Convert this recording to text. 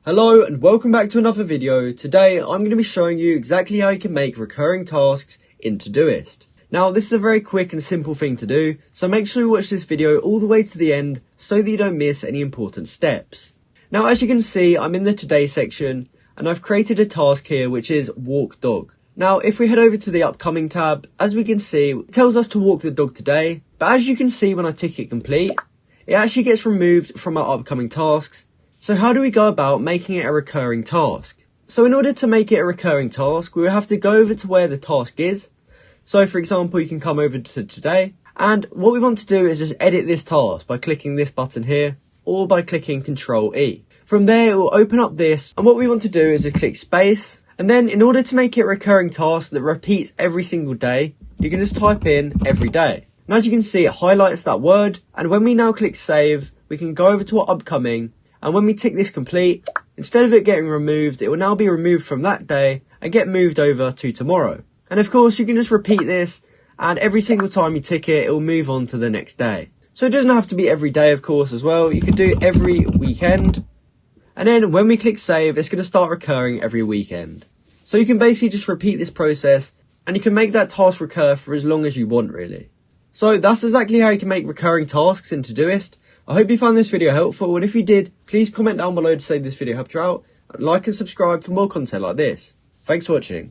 Hello and welcome back to another video. Today I'm going to be showing you exactly how you can make recurring tasks in Todoist. Now this is a very quick and simple thing to do, so make sure you watch this video all the way to the end so that you don't miss any important steps. Now as you can see, I'm in the Today section and I've created a task here which is walk dog. Now if we head over to the upcoming tab, as we can see it tells us to walk the dog today, but as you can see when I tick it complete, it actually gets removed from our upcoming tasks. So how do we go about making it a recurring task? So in order to make it a recurring task, we will have to go over to where the task is. So for example, you can come over to today, and what we want to do is just edit this task by clicking this button here, or by clicking Ctrl E. From there it will open up this, and what we want to do is just click space, and then in order to make it a recurring task that repeats every single day, you can just type in every day. And as you can see, it highlights that word, and when we now click save, we can go over to our upcoming, and when we tick this complete, instead of it getting removed, it will now be removed from that day and get moved over to tomorrow. And of course, you can just repeat this, and every single time you tick it, it will move on to the next day. So it doesn't have to be every day, of course, as well. You can do every weekend. And then when we click save, it's going to start recurring every weekend. So you can basically just repeat this process, and you can make that task recur for as long as you want, really. So that's exactly how you can make recurring tasks in Todoist. I hope you found this video helpful, and if you did, please comment down below to say this video helped you out, and like and subscribe for more content like this. Thanks for watching.